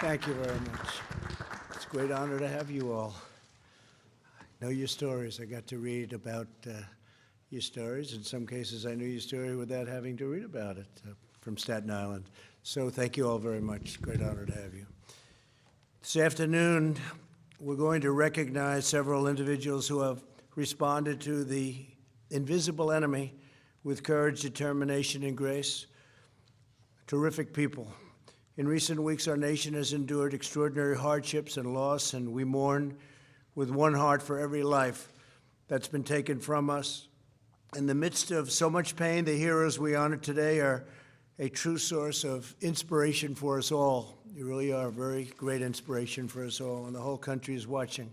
Thank you very much. It's a great honor to have you all. I know your stories. I got to read about your stories. In some cases, I knew your story without having to read about it from Staten Island. So thank you all very much. Great honor to have you. This afternoon, we're going to recognize several individuals who have responded to the invisible enemy with courage, determination, and grace. Terrific people. In recent weeks, our nation has endured extraordinary hardships and loss, and we mourn with one heart for every life that's been taken from us. In the midst of so much pain, the heroes we honor today are a true source of inspiration for us all. You really are a very great inspiration for us all, and the whole country is watching.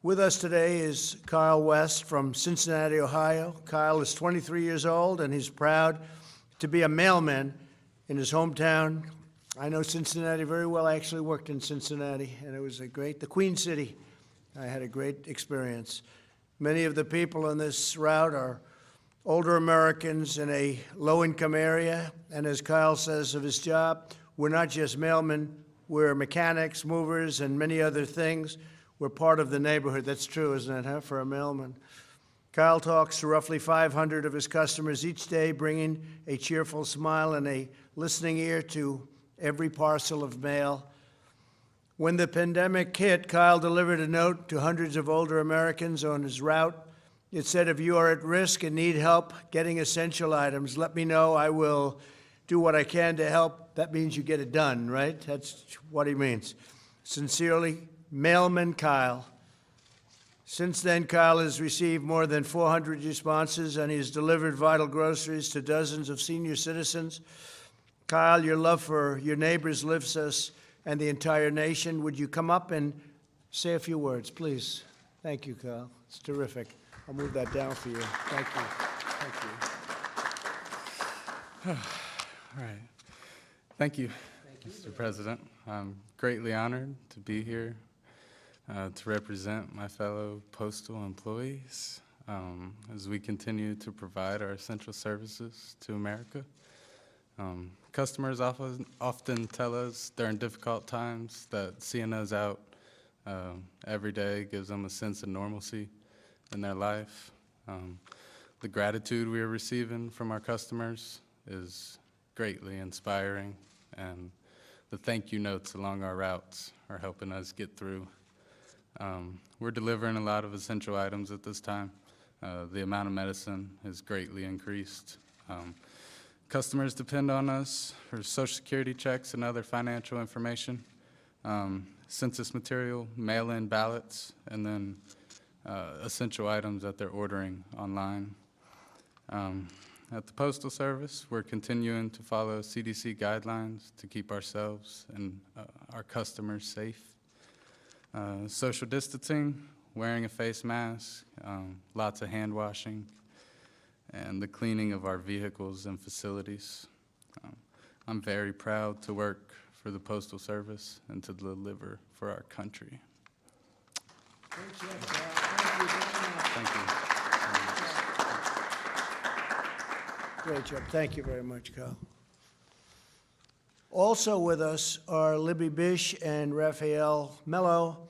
With us today is Kyle West from Cincinnati, Ohio. Kyle is 23 years old, and he's proud to be a mailman in his hometown. I know Cincinnati very well. I actually worked in Cincinnati, and it was the Queen City. I had a great experience. Many of the people on this route are older Americans in a low-income area, and as Kyle says of his job, we're not just mailmen, we're mechanics, movers, and many other things. We're part of the neighborhood. That's true, isn't it, huh, for a mailman? Kyle talks to roughly 500 of his customers each day, bringing a cheerful smile and a listening ear to every parcel of mail. When the pandemic hit, Kyle delivered a note to hundreds of older Americans on his route. It said, if you are at risk and need help getting essential items, let me know. I will do what I can to help. That means you get it done, right? That's what he means. Sincerely, Mailman Kyle. Since then, Kyle has received more than 400 responses, and he's delivered vital groceries to dozens of senior citizens. Kyle, your love for your neighbors lifts us and the entire nation. Would you come up and say a few words, please? Thank you, Kyle. It's terrific. I'll move that down for you. Thank you. Thank you. All right. Thank you, Mr. President. I'm greatly honored to be here to represent my fellow postal employees as we continue to provide our essential services to America. Customers often tell us during difficult times that seeing us out every day gives them a sense of normalcy in their life. The gratitude we are receiving from our customers is greatly inspiring, and the thank you notes along our routes are helping us get through. We're delivering a lot of essential items at this time. The amount of medicine has greatly increased. Customers depend on us for Social Security checks and other financial information, census material, mail-in ballots, and then essential items that they're ordering online. At the Postal Service, we're continuing to follow CDC guidelines to keep ourselves and our customers safe. Social distancing, wearing a face mask, lots of hand washing, and the cleaning of our vehicles and facilities. I'm very proud to work for the Postal Service and to deliver for our country. Thank you. Great job. Thank you very much, Kyle. Also with us are Libby Bish and Raphael Mello,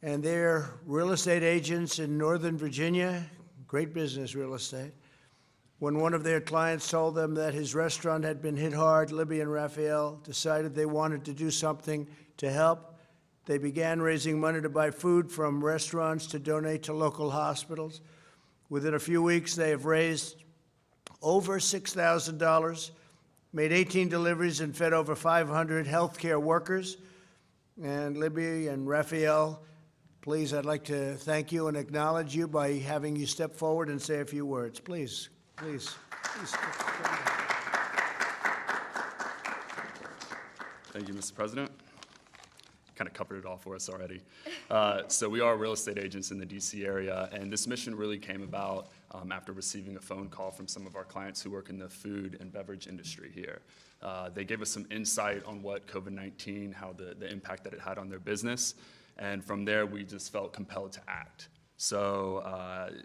and they're real estate agents in Northern Virginia, great business real estate. When one of their clients told them that his restaurant had been hit hard, Libby and Raphael decided they wanted to do something to help. They began raising money to buy food from restaurants to donate to local hospitals. Within a few weeks, they have raised over $6,000, made 18 deliveries, and fed over 500 healthcare workers. And Libby and Raphael, please, I'd like to thank you and acknowledge you by having you step forward and say a few words. Please, please, please. Thank you, Mr. President. Kind of covered it all for us already. So we are real estate agents in the DC area, and this mission really came about after receiving a phone call from some of our clients who work in the food and beverage industry here. They gave us some insight on what COVID-19, how the impact that it had on their business, and from there we just felt compelled to act. So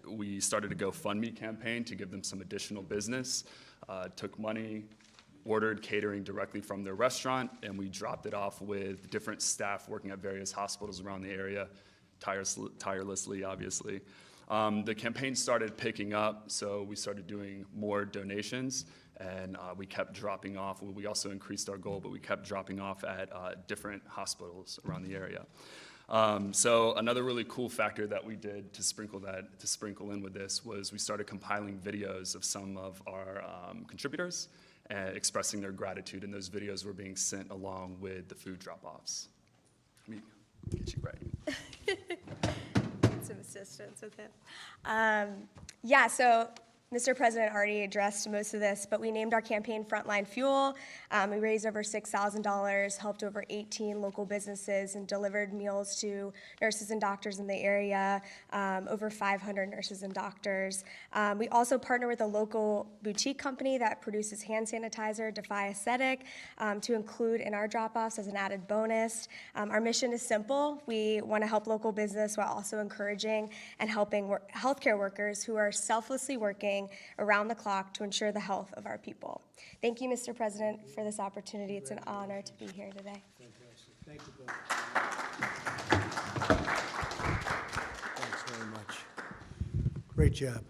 we started a GoFundMe campaign to give them some additional business, took money, ordered catering directly from their restaurant, and we dropped it off with different staff working at various hospitals around the area, tirelessly, obviously. The campaign started picking up, so we started doing more donations, and we kept dropping off. We also increased our goal, but we kept dropping off at different hospitals around the area. So another really cool factor that we did to sprinkle in with this was we started compiling videos of some of our contributors and expressing their gratitude, and those videos were being sent along with the food drop-offs. Let me get you right. Some assistance with him. Yeah, so Mr. President already addressed most of this, but we named our campaign Frontline Fuel. We raised over $6,000, helped over 18 local businesses, and delivered meals to nurses and doctors in the area, over 500 nurses and doctors. We also partner with a local boutique company that produces hand sanitizer, Defy Aesthetic, to include in our drop-offs as an added bonus. Our mission is simple. We want to help local business while also encouraging and helping healthcare workers who are selflessly working around the clock to ensure the health of our people. Thank you, Mr. President, for this opportunity. It's an honor to be here today. Fantastic. Thank you both. Thanks very much. Great job.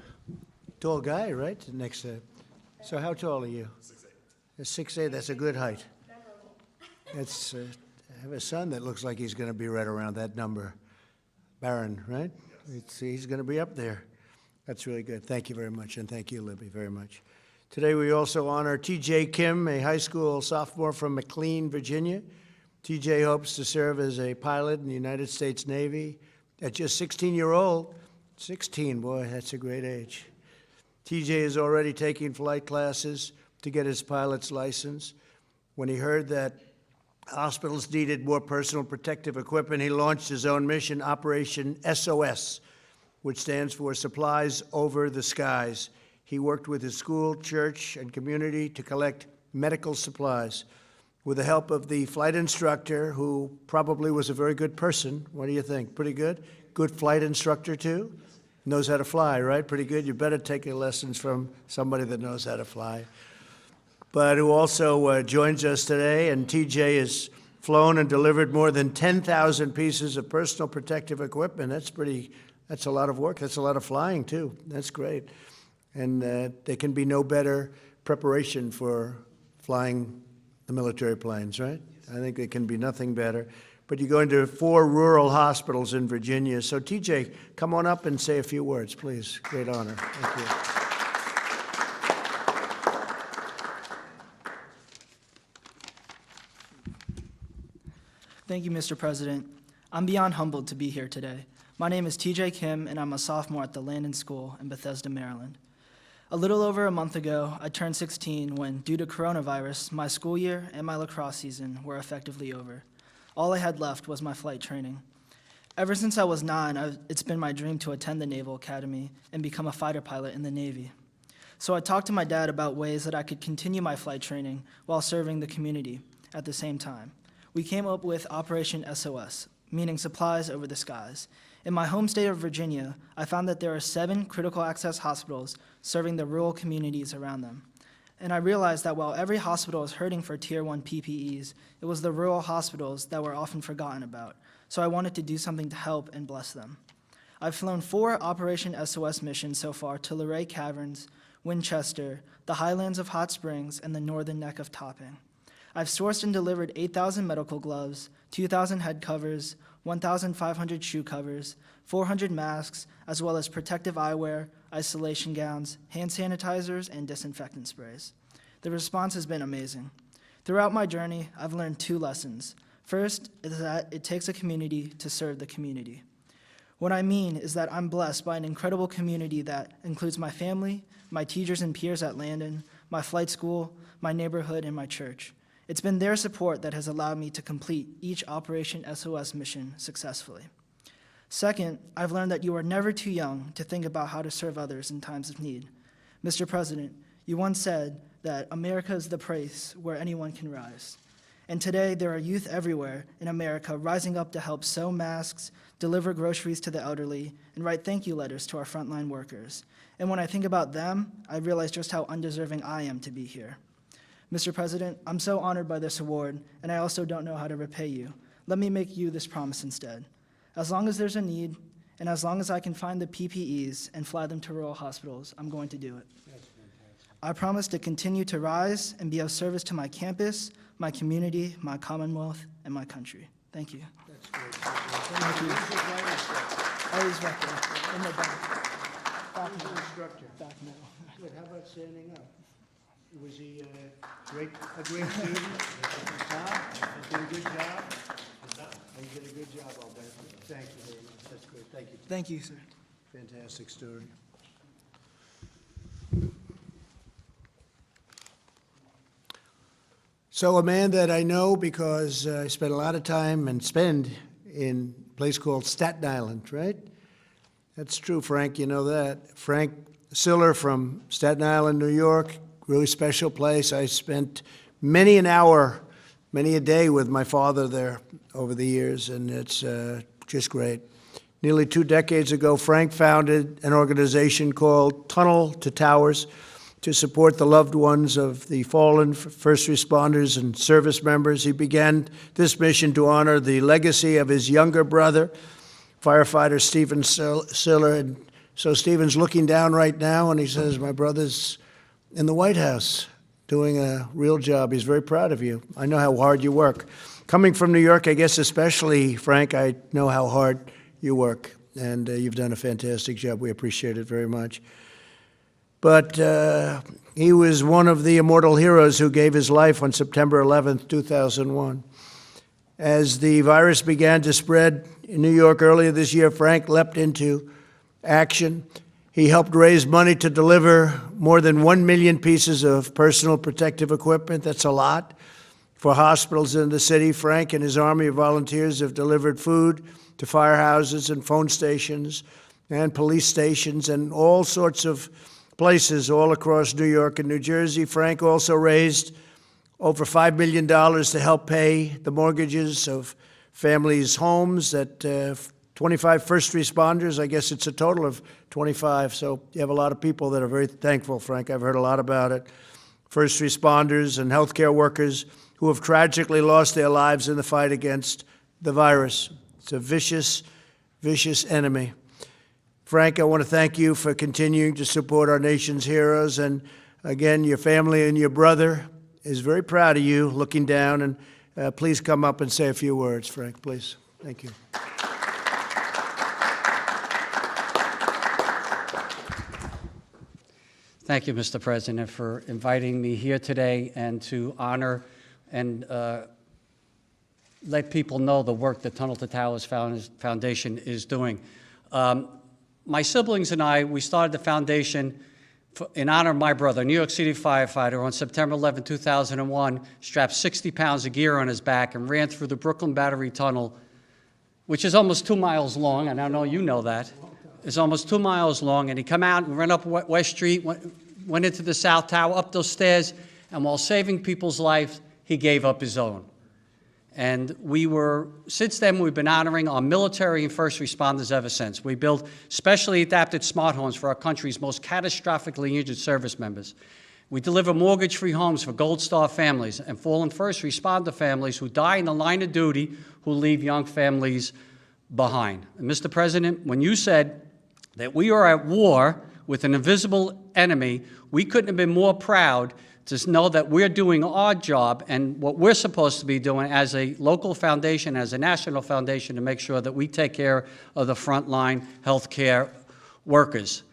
Tall guy, right? Next to. So how tall are you? 6'8". 6'8", that's a good height. That's, I have a son that looks like he's going to be right around that number. Barron, right? He's going to be up there. That's really good. Thank you very much, and thank you, Libby, very much. Today we also honor T.J. Kim, a high school sophomore from McLean, Virginia. T.J. hopes to serve as a pilot in the United States Navy. At just 16-year-old, 16, boy, that's a great age. T.J. is already taking flight classes to get his pilot's license. When he heard that hospitals needed more personal protective equipment, he launched his own mission, Operation SOS, which stands for Supplies Over the Skies. He worked with his school, church, and community to collect medical supplies. With the help of the flight instructor, who probably was a very good person. What do you think? Pretty good? Good flight instructor, too? Knows how to fly, right? Pretty good? You better take your lessons from somebody that knows how to fly. But who also joins us today, and TJ has flown and delivered more than 10,000 pieces of personal protective equipment. That's a lot of work. That's a lot of flying, too. That's great. And there can be no better preparation for flying the military planes, right? I think there can be nothing better. But you go into 4 rural hospitals in Virginia. So, TJ, come on up and say a few words, please. Great honor. Thank you. Thank you, Mr. President. I'm beyond humbled to be here today. My name is TJ Kim, and I'm a sophomore at the Landon School in Bethesda, Maryland. A little over a month ago, I turned 16 when, due to coronavirus, my school year and my lacrosse season were effectively over. All I had left was my flight training. Ever since I was 9, it's been my dream to attend the Naval Academy and become a fighter pilot in the Navy. So I talked to my dad about ways that I could continue my flight training while serving the community at the same time. We came up with Operation SOS, meaning Supplies Over the Skies. In my home state of Virginia, I found that there are 7 critical access hospitals serving the rural communities around them. And I realized that while every hospital is hurting for Tier 1 PPEs, it was the rural hospitals that were often forgotten about. So I wanted to do something to help and bless them. I've flown 4 Operation SOS missions so far to Luray Caverns, Winchester, the Highlands of Hot Springs, and the northern neck of Topping. I've sourced and delivered 8,000 medical gloves, 2,000 head covers, 1,500 shoe covers, 400 masks, as well as protective eyewear, isolation gowns, hand sanitizers, and disinfectant sprays. The response has been amazing. Throughout my journey, I've learned 2 lessons. First is that it takes a community to serve the community. What I mean is that I'm blessed by an incredible community that includes my family, my teachers and peers at Landon, my flight school, my neighborhood, and my church. It's been their support that has allowed me to complete each Operation SOS mission successfully. Second, I've learned that you are never too young to think about how to serve others in times of need. Mr. President, you once said that America is the place where anyone can rise. And today, there are youth everywhere in America rising up to help sew masks, deliver groceries to the elderly, and write thank you letters to our frontline workers. And when I think about them, I realize just how undeserving I am to be here. Mr. President, I'm so honored by this award, and I also don't know how to repay you. Let me make you this promise instead. As long as there's a need, and as long as I can find the PPEs and fly them to rural hospitals, I'm going to do it. I promise to continue to rise and be of service to my campus, my community, my Commonwealth, and my country. Thank you. That's great. Thank you. Always back there, in the back. Who's the instructor? Back now. Good, how about standing up? Was he a great student? Tom, did a good job? He did a good job, I'll bet. Thank you very much, that's great, thank you. Thank you, sir. Fantastic story. So a man that I know because I spent a lot of time and spend in a place called Staten Island, right? That's true, Frank, you know that. Frank Siller from Staten Island, New York, really special place. I spent many an hour, many a day with my father there over the years, and it's just great. Nearly 2 decades ago, Frank founded an organization called Tunnel to Towers to support the loved ones of the fallen first responders and service members. He began this mission to honor the legacy of his younger brother, firefighter Stephen Siller. And so Stephen's looking down right now, and he says, my brother's in the White House doing a real job. He's very proud of you. I know how hard you work. Coming from New York, I guess especially, Frank, I know how hard you work, and you've done a fantastic job. We appreciate it very much. But he was one of the immortal heroes who gave his life on September 11th, 2001. As the virus began to spread in New York earlier this year, Frank leapt into action. He helped raise money to deliver more than 1 million pieces of personal protective equipment. That's a lot. For hospitals in the city, Frank and his army of volunteers have delivered food to firehouses and phone stations and police stations and all sorts of places all across New York and New Jersey. Frank also raised over $5 million to help pay the mortgages of families' homes that 25 first responders. I guess it's a total of 25. So you have a lot of people that are very thankful, Frank. I've heard a lot about it. First responders and healthcare workers who have tragically lost their lives in the fight against the virus. It's a vicious, vicious enemy. Frank, I want to thank you for continuing to support our nation's heroes. And again, your family and your brother is very proud of you, looking down. And please come up and say a few words, Frank, please. Thank you. Thank you, Mr. President, for inviting me here today and to honor and let people know the work that Tunnel to Towers Foundation is doing. My siblings and I, we started the foundation in honor of my brother, a New York City firefighter, on September 11, 2001, strapped 60 pounds of gear on his back and ran through the Brooklyn Battery Tunnel, which is almost 2 miles long, and I know you know that. It's almost 2 miles long, and he come out and ran up West Street, went into the South Tower, up those stairs, and while saving people's lives, he gave up his own. And since then, we've been honoring our military and first responders ever since. We built specially adapted smart homes for our country's most catastrophically injured service members. We deliver mortgage-free homes for Gold Star families and fallen first responder families who die in the line of duty, who leave young families behind. And Mr. President, when you said that we are at war with an invisible enemy, we couldn't have been more proud to know that we're doing our job and what we're supposed to be doing as a local foundation, as a national foundation, to make sure that we take care of the frontline healthcare workers.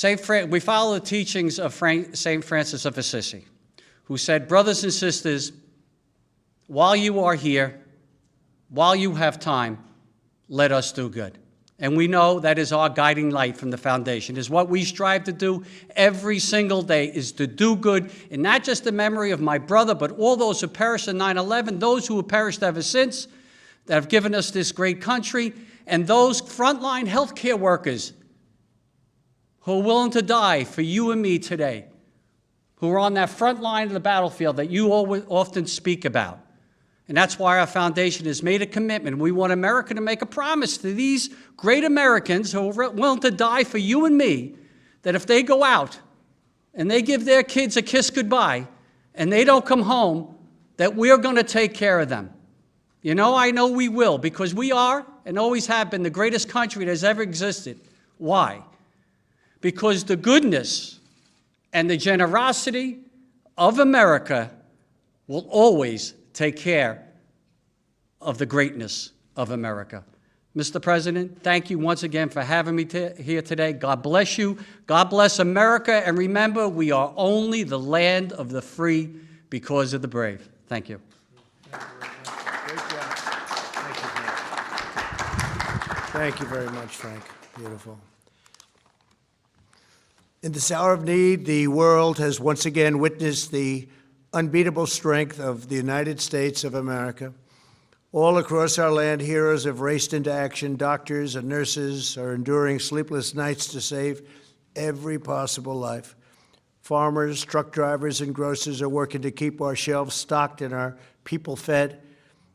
We follow the teachings of St. Francis of Assisi, who said, brothers and sisters, while you are here, while you have time, let us do good. And we know that is our guiding light from the foundation, is what we strive to do every single day, is to do good, and not just the memory of my brother, but all those who perished in 9/11, those who have perished ever since, that have given us this great country, and those frontline healthcare workers who are willing to die for you and me today, who are on that front line of the battlefield that you often speak about. And that's why our foundation has made a commitment. We want America to make a promise to these great Americans who are willing to die for you and me, that if they go out and they give their kids a kiss goodbye, and they don't come home, that we're going to take care of them. You know, I know we will, because we are and always have been the greatest country that has ever existed. Why? Because the goodness and the generosity of America will always take care of the greatness of America. Mr. President, thank you once again for having me here today. God bless you. God bless America. And remember, we are only the land of the free because of the brave. Thank you. Great job. Thank you very much, Frank. Beautiful. In this hour of need, the world has once again witnessed the unbeatable strength of the United States of America. All across our land, heroes have raced into action. Doctors and nurses are enduring sleepless nights to save every possible life. Farmers, truck drivers, and grocers are working to keep our shelves stocked and our people fed.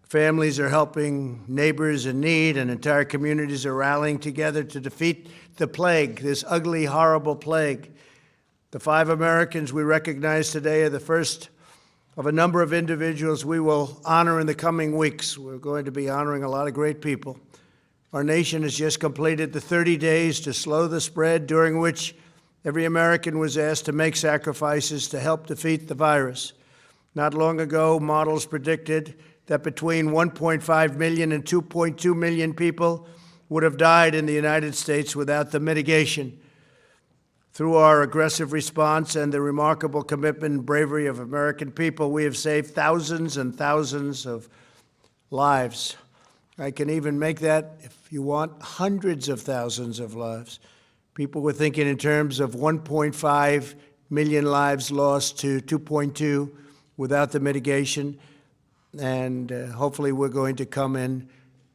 Families are helping neighbors in need, and entire communities are rallying together to defeat the plague, this ugly, horrible plague. The 5 Americans we recognize today are the first of a number of individuals we will honor in the coming weeks. We're going to be honoring a lot of great people. Our nation has just completed the 30 days to slow the spread, during which every American was asked to make sacrifices to help defeat the virus. Not long ago, models predicted that between 1.5 million and 2.2 million people would have died in the United States without the mitigation. Through our aggressive response and the remarkable commitment and bravery of American people, we have saved thousands and thousands of lives. I can even make that, if you want, hundreds of thousands of lives. People were thinking in terms of 1.5 million lives lost to 2.2 without the mitigation, and hopefully we're going to come in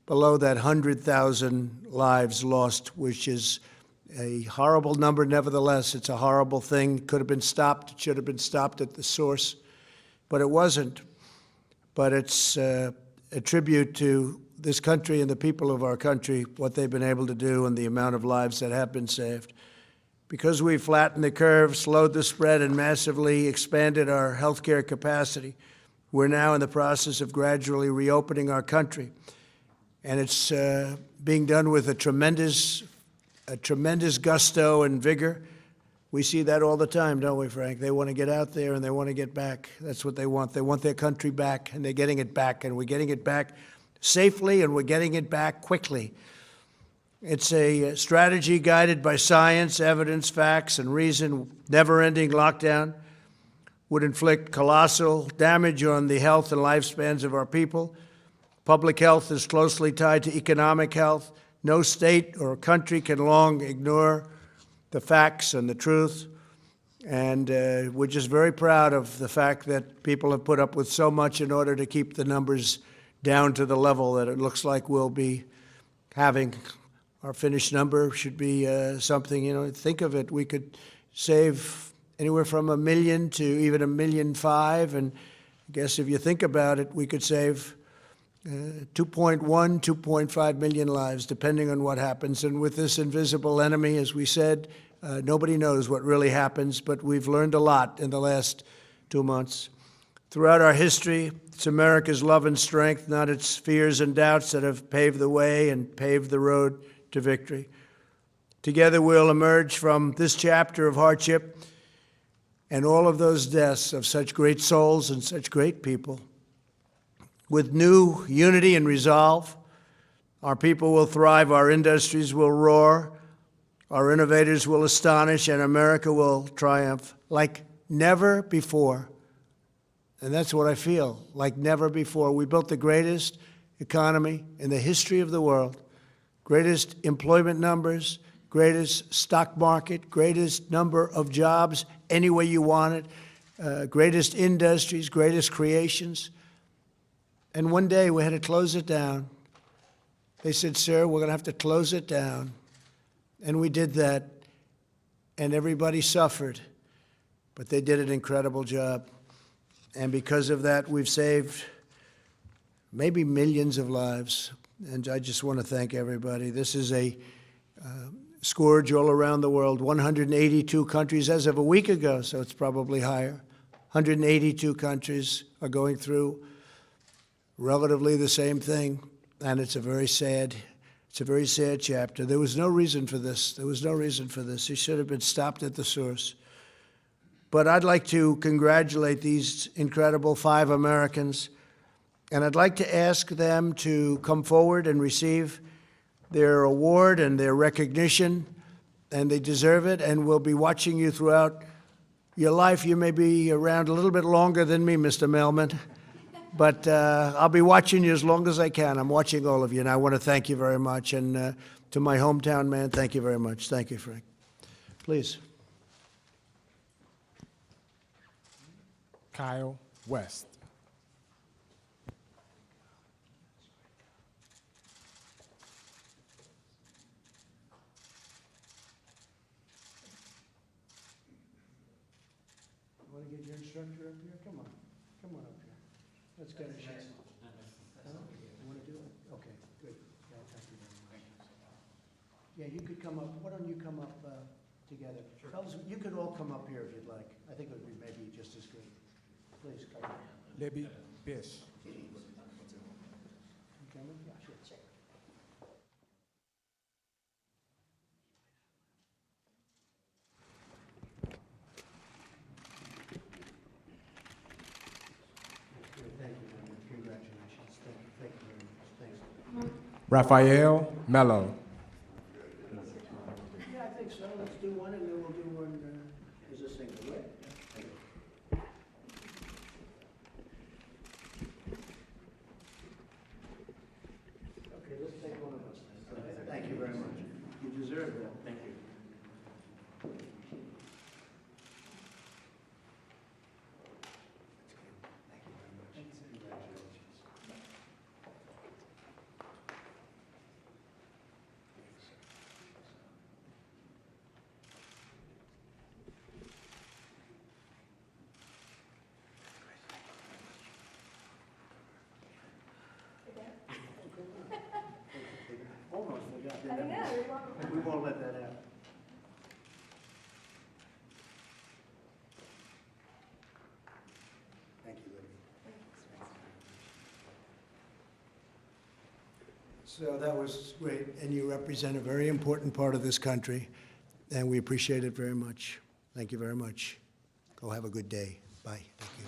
below that 100,000 lives lost, which is a horrible number. Nevertheless, it's a horrible thing. It could have been stopped. It should have been stopped at the source, but it wasn't. But it's a tribute to this country and the people of our country, what they've been able to do and the amount of lives that have been saved. Because we flattened the curve, slowed the spread, and massively expanded our healthcare capacity, we're now in the process of gradually reopening our country. And it's being done with a tremendous gusto and vigor. We see that all the time, don't we, Frank? They want to get out there and they want to get back. That's what they want. They want their country back, and they're getting it back, and we're getting it back safely, and we're getting it back quickly. It's a strategy guided by science, evidence, facts, and reason. Never-ending lockdown would inflict colossal damage on the health and lifespans of our people. Public health is closely tied to economic health. No state or country can long ignore the facts and the truth. And we're just very proud of the fact that people have put up with so much in order to keep the numbers down to the level that it looks like we'll be having. Our finished number should be something, think of it, we could save anywhere from 1 million to even 1.5 million. And I guess if you think about it, we could save 2.1, 2.5 million lives, depending on what happens. And with this invisible enemy, as we said, nobody knows what really happens, but we've learned a lot in the last 2 months. Throughout our history, it's America's love and strength, not its fears and doubts, that have paved the way and paved the road to victory. Together we'll emerge from this chapter of hardship and all of those deaths of such great souls and such great people with new unity and resolve. Our people will thrive, our industries will roar, our innovators will astonish, and America will triumph like never before. And that's what I feel, like never before. We built the greatest economy in the history of the world, greatest employment numbers, greatest stock market, greatest number of jobs any way you want it, greatest industries, greatest creations. And one day we had to close it down. They said, sir, we're going to have to close it down. And we did that, and everybody suffered, but they did an incredible job. And because of that, we've saved maybe millions of lives. And I just want to thank everybody. This is a scourge all around the world, 182 countries as of a week ago, so it's probably higher, 182 countries are going through relatively the same thing, and it's a very sad chapter. There was no reason for this. There was no reason for this. He should have been stopped at the source. But I'd like to congratulate these incredible 5 Americans, and I'd like to ask them to come forward and receive their award and their recognition, and they deserve it, and we'll be watching you throughout your life. You may be around a little bit longer than me, Mr. Mailman, but I'll be watching you as long as I can. I'm watching all of you, and I want to thank you very much. And to my hometown man, thank you very much. Thank you, Frank. Please. Kyle West. Want to get your instructor up here? Come on. Come on up here. Let's get a shot. You want to do it? Okay, good. Yeah, thank you very much. Yeah, you could come up. Why don't you come up together? Sure. Fellas, you could all come up here if you'd like. I think it would be maybe just as good. Please, come on. Libby Bish. Cameron? Yeah, sure. Thank you, man. Congratulations. Thank you very much. Thanks. Raphael Mello. Yeah, I think so. Let's do one, and then we'll do one as a single, right? Okay, let's take one of us. Thank you very much. You deserve that. Thank you. Thank you very much. Congratulations. Almost forgot, didn't I? We won't let that happen. Thank you, Libby. So that was great, and you represent a very important part of this country, and we appreciate it very much. Thank you very much. Go have a good day. Bye. Thank you.